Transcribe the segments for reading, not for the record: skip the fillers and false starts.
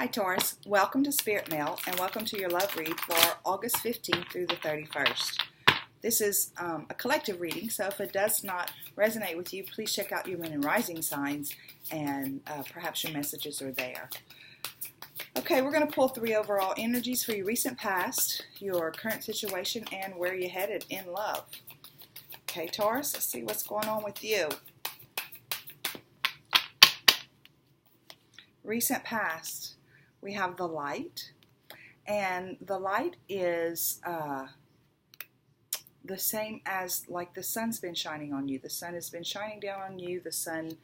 Hi Taurus, welcome to Spirit Mail and welcome to your love read for August 15th through the 31st. This is a collective reading, so if it does not resonate with you, please check out your moon and rising signs and perhaps your messages are there. Okay, we're going to pull 3 overall energies for your recent past, your current situation, and where you're headed in love. Okay, Taurus, let's see what's going on with you. Recent past. We have the light, and the light is the same as like the sun's been shining on you. The sun has been shining down on you. The sun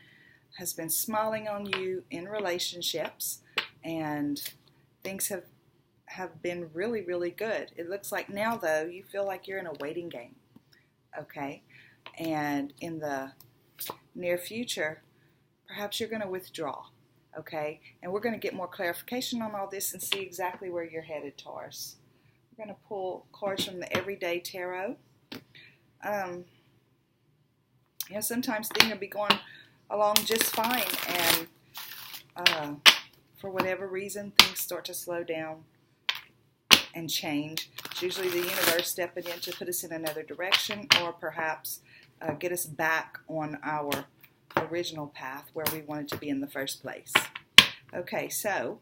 has been smiling on you in relationships, and things have been really, really good. It looks like now, though, you feel like you're in a waiting game, okay? And in the near future, perhaps you're going to withdraw. Okay, and we're going to get more clarification on all this and see exactly where you're headed, Taurus. We're going to pull cards from the Everyday Tarot. Sometimes things will be going along just fine, and for whatever reason, things start to slow down and change. It's usually the universe stepping in to put us in another direction, or perhaps get us back on our original path where we wanted to be in the first place. Okay, so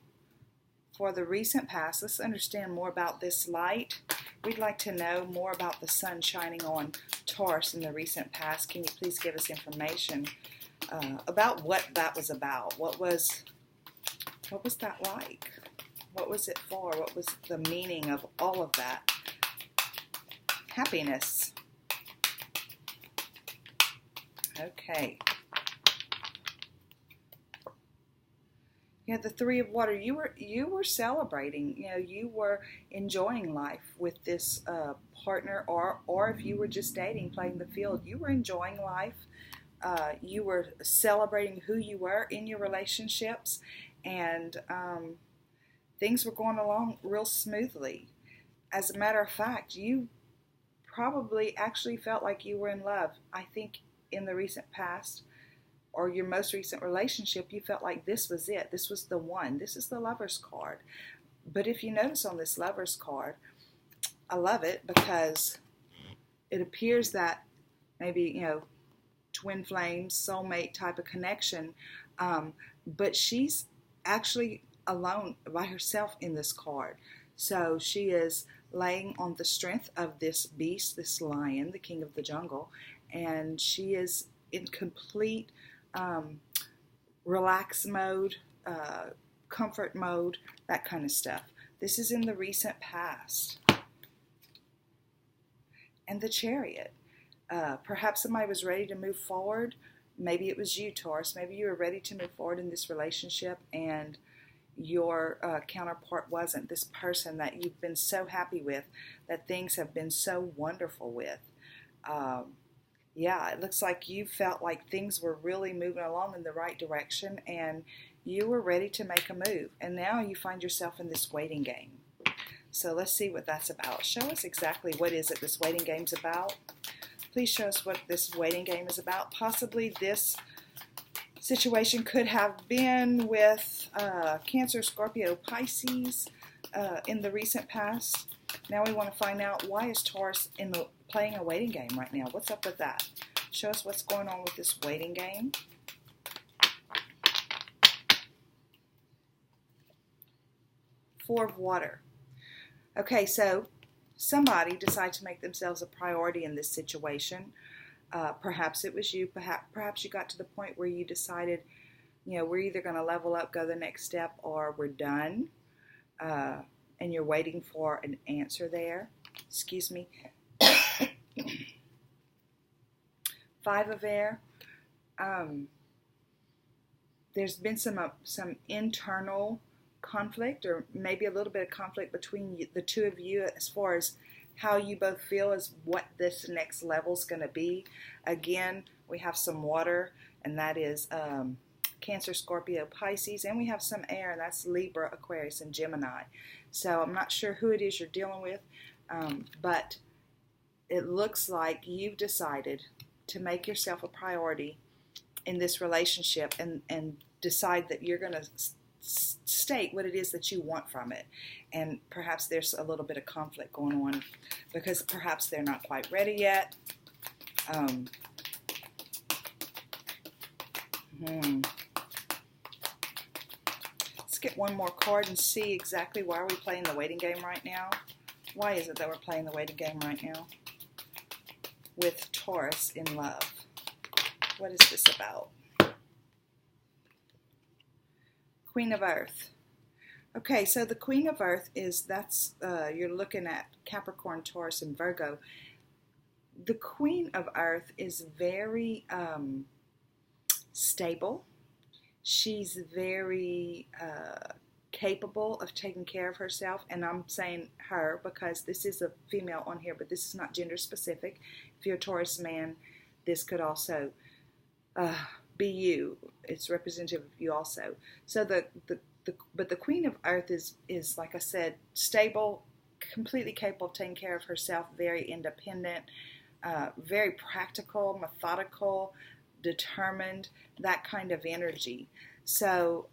for the recent past, let's understand more about this light. We'd like to know more about the sun shining on Taurus in the recent past. Can you please give us information about what that was about? What was that like? What was it for? What was the meaning of all of that? Happiness. Okay. The 3 of Water. You were celebrating. You were enjoying life with this partner, or if you were just dating, playing the field, you were enjoying life. You were celebrating who you were in your relationships, and things were going along real smoothly. As a matter of fact, you probably actually felt like you were in love. I think in the recent past, or your most recent relationship, you felt like this was it. This was the one. This is the Lover's card. But if you notice on this Lover's card, I love it because it appears that maybe, twin flames, soulmate type of connection. But she's actually alone by herself in this card. So she is laying on the strength of this beast, this lion, the king of the jungle, and she is in complete relax mode, comfort mode, that kind of stuff. This is in the recent past. And the Chariot. Perhaps somebody was ready to move forward. Maybe it was you, Taurus. Maybe you were ready to move forward in this relationship, and your counterpart wasn't. This person that you've been so happy with, that things have been so wonderful with. It looks like you felt like things were really moving along in the right direction, and you were ready to make a move. And now you find yourself in this waiting game. So let's see what that's about. Show us exactly what is it this waiting game's about. Please show us what this waiting game is about. Possibly this situation could have been with Cancer, Scorpio, Pisces in the recent past. Now we want to find out, why is Taurus playing a waiting game right now? What's up with that? Show us what's going on with this waiting game. Four of Water. Okay, so somebody decided to make themselves a priority in this situation. Perhaps it was you. Perhaps you got to the point where you decided, we're either going to level up, go the next step, or we're done. And you're waiting for an answer there. Excuse me. 5 of Air. There's been some internal conflict, or maybe a little bit of conflict between the two of you as far as how you both feel as what this next level is going to be. Again, we have some water, and that is Cancer, Scorpio, Pisces, and we have some air, and that's Libra, Aquarius, and Gemini. So I'm not sure who it is you're dealing with, but it looks like you've decided to make yourself a priority in this relationship and decide that you're going to state what it is that you want from it. And perhaps there's a little bit of conflict going on because perhaps they're not quite ready yet. Let's get one more card and see exactly why are we playing the waiting game right now. Why is it that we're playing the waiting game right now with Taurus in love? What is this about? Queen of Earth. Okay, so the Queen of Earth is, you're looking at Capricorn, Taurus, and Virgo. The Queen of Earth is very stable. She's very capable of taking care of herself, and I'm saying her because this is a female on here, but this is not gender specific. If you're a Taurus man, this could also be you. It's representative of you also. So but the Queen of Earth is like I said, stable, completely capable of taking care of herself, very independent, very practical, methodical, determined, that kind of energy. So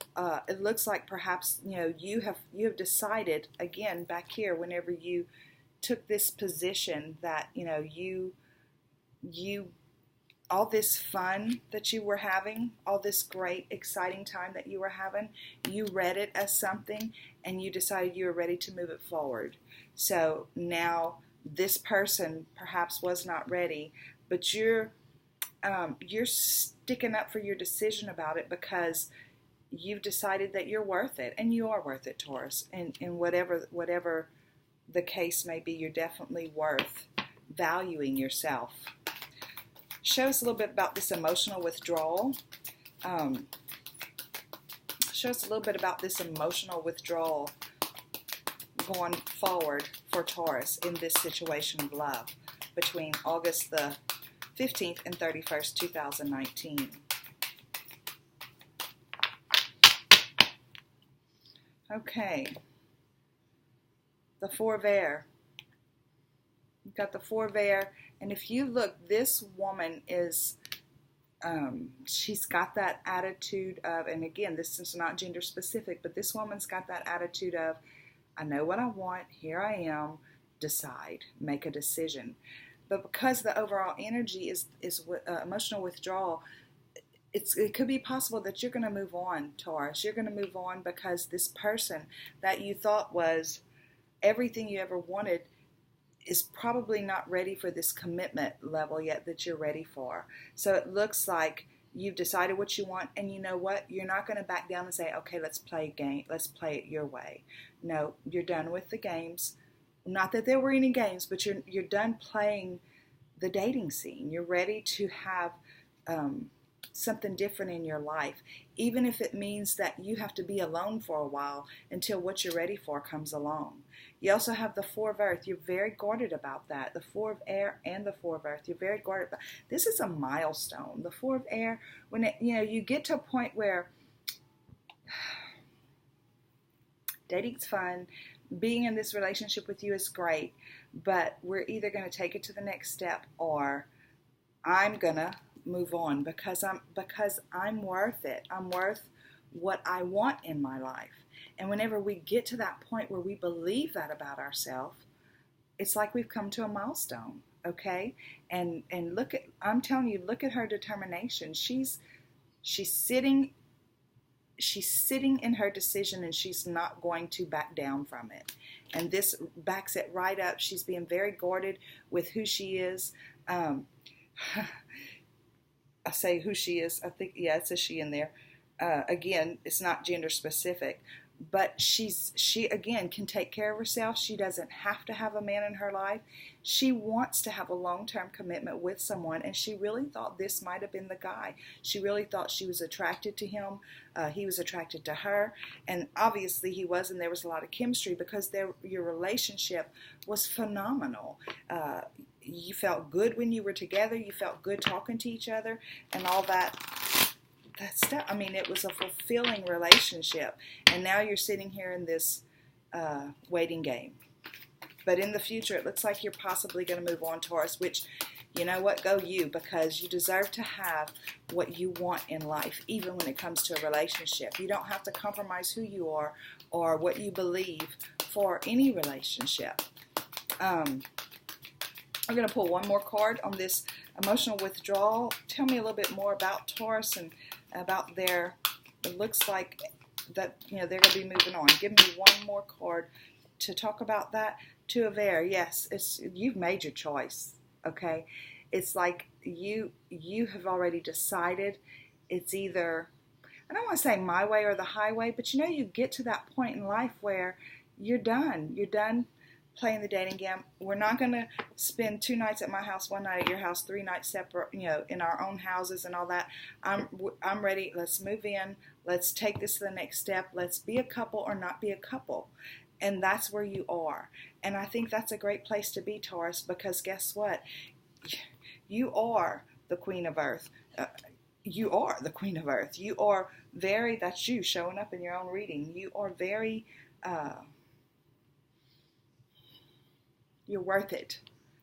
it looks like perhaps you have decided, again back here, whenever you took this position that you all this fun that you were having, all this great exciting time that you were having, you read it as something and you decided you were ready to move it forward. So now this person perhaps was not ready, but you're sticking up for your decision about it because you've decided that you're worth it, and you are worth it, Taurus. And whatever the case may be, you're definitely worth valuing yourself. Show us a little bit about this emotional withdrawal. Show us a little bit about this emotional withdrawal going forward for Taurus in this situation of love between August the 15th and 31st, 2019. Okay. The Four of Air. You've got the Four of Air, and if you look, this woman is, she's got that attitude of, and again, this is not gender specific, but this woman's got that attitude of, I know what I want, here I am, decide, make a decision. But because the overall energy is emotional withdrawal, it could be possible that you're going to move on, Taurus. You're going to move on because this person that you thought was everything you ever wanted is probably not ready for this commitment level yet that you're ready for. So it looks like you've decided what you want, and you know what? You're not going to back down and say, okay, let's play a game. Let's play it your way. No, you're done with the games. Not that there were any games, but you're done playing the dating scene. You're ready to have something different in your life, even if it means that you have to be alone for a while until what you're ready for comes along. You also have the Four of Earth. You're very guarded about that. The Four of Air and the Four of Earth. You're very guarded about. This is a milestone. The Four of Air, when you get to a point where dating's fun, being in this relationship with you is great, but we're either going to take it to the next step or I'm going to move on because I'm worth it. I'm worth what I want in my life. And whenever we get to that point where we believe that about ourselves, it's like we've come to a milestone, okay? And I'm telling you, look at her determination. She's sitting in her decision, and she's not going to back down from it. And this backs it right up. She's being very guarded with who she is. I say who she is. I think, yeah, it's a she in there. Again, it's not gender specific, but she again can take care of herself. She doesn't have to have a man in her life. She wants to have a long-term commitment with someone, and she really thought this might have been the guy. She really thought she was attracted to him. He was attracted to her, and obviously he was, and there was a lot of chemistry because your relationship was phenomenal. You felt good when you were together. You felt good talking to each other and all that stuff. I mean, it was a fulfilling relationship. And now you're sitting here in this waiting game. But in the future, it looks like you're possibly going to move on, Taurus, which You know what? Go you, because you deserve to have what you want in life, even when it comes to a relationship. You don't have to compromise who you are or what you believe for any relationship. I'm going to pull one more card on this emotional withdrawal. Tell me a little bit more about Taurus and about their, it looks like that, they're going to be moving on. Give me one more card to talk about that. Two of Air. Yes, you've made your choice. Okay, it's like you have already decided. It's either, I don't want to say my way or the highway, but you get to that point in life where you're done. You're done playing the dating game. We're not going to spend 2 nights at my house, 1 night at your house, 3 nights separate, in our own houses and all that. I'm ready. Let's move in. Let's take this to the next step. Let's be a couple or not be a couple. And that's where you are. And I think that's a great place to be, Taurus, because guess what? You are the Queen of Earth. You are the Queen of Earth. You are that's you showing up in your own reading. You are very, you're worth it.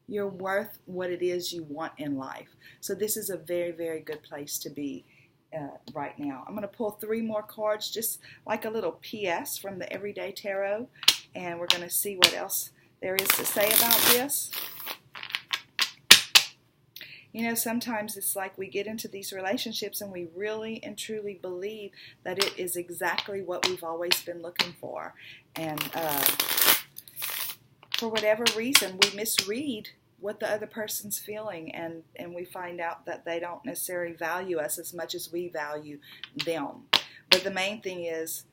You're worth what it is you want in life. So this is a very, very good place to be right now. I'm going to pull 3 more cards, just like a little PS from the Everyday Tarot, and we're going to see what else there is to say about this. Sometimes it's like we get into these relationships and we really and truly believe that it is exactly what we've always been looking for. And for whatever reason, we misread what the other person's feeling, and we find out that they don't necessarily value us as much as we value them. But the main thing is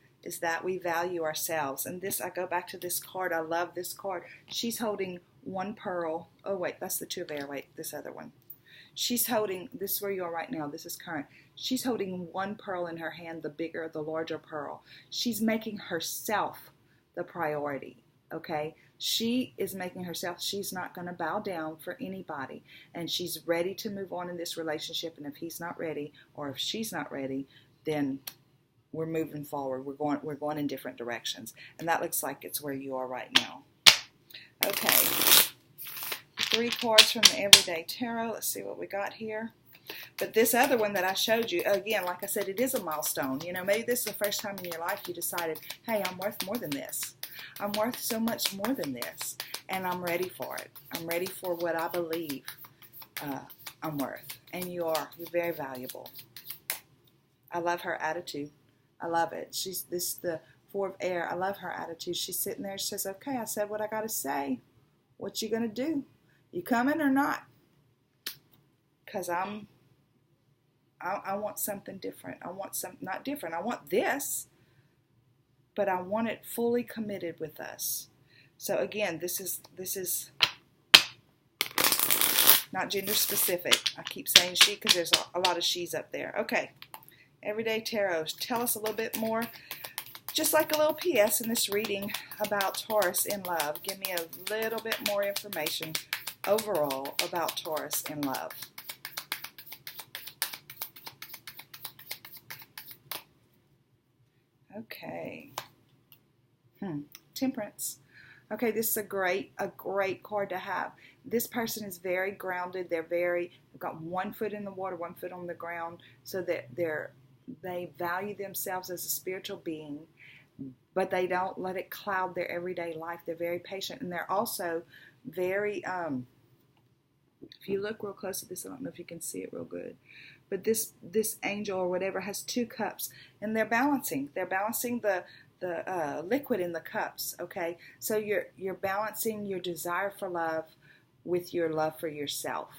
that we value ourselves. And this, I go back to this card. I love this card. She's holding one pearl. Oh, wait, that's the Two of Air. Wait, this other one. She's holding, this is where you are right now. This is current. She's holding one pearl in her hand, the larger pearl. She's making herself the priority, okay? She is making herself, she's not going to bow down for anybody. And she's ready to move on in this relationship. And if he's not ready, or if she's not ready, then we're moving forward. We're going in different directions. And that looks like it's where you are right now. Okay. 3 cards from the Everyday Tarot. Let's see what we got here. But this other one that I showed you, again, like I said, it is a milestone. Maybe this is the first time in your life you decided, hey, I'm worth more than this. I'm worth so much more than this. And I'm ready for it. I'm ready for what I believe I'm worth. And you are. You're very valuable. I love her attitude. I love it. The 4 of Air. I love her attitude. She's sitting there. She says, okay, I said what I got to say. What you going to do? You coming or not? Because I want something different. I want not different. I want this, but I want it fully committed with us. So again, this is not gender specific. I keep saying she because there's a lot of she's up there. Okay, Everyday Tarot, tell us a little bit more, just like a little PS in this reading about Taurus in love. Give me a little bit more information overall about Taurus in love. Okay. Temperance. Okay, this is a great card to have. This person is very grounded. They've got 1 foot in the water, 1 foot on the ground, so that they value themselves as a spiritual being, but they don't let it cloud their everyday life. They're very patient, and they're also very if you look real close at this, I don't know if you can see it real good, but this angel or whatever has 2 cups, and they're balancing the liquid in the cups. Okay, so you're balancing your desire for love with your love for yourself.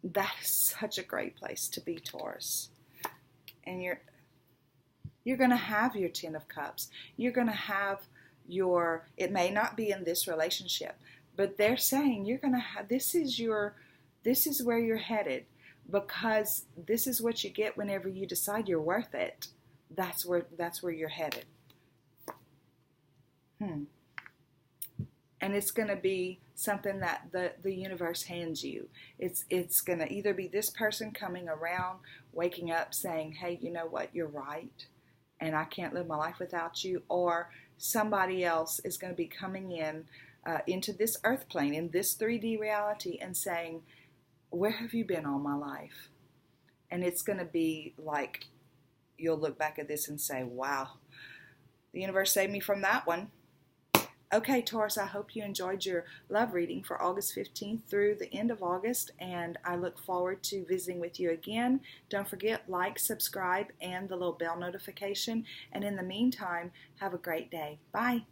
That is such a great place to be, Taurus. And you're going to have your 10 of Cups. You're going to have it may not be in this relationship, but they're saying you're going to have, this is where you're headed, because this is what you get whenever you decide you're worth it. That's where you're headed. And it's going to be something that the universe hands you. It's going to either be this person coming around, waking up saying, hey, you know what, you're right, and I can't live my life without you, or somebody else is going to be coming into this earth plane, in this 3D reality, and saying, where have you been all my life? And it's going to be like, you'll look back at this and say, wow, the universe saved me from that one. Okay, Taurus, I hope you enjoyed your love reading for August 15th through the end of August, and I look forward to visiting with you again. Don't forget, like, subscribe, and the little bell notification. And in the meantime, have a great day. Bye.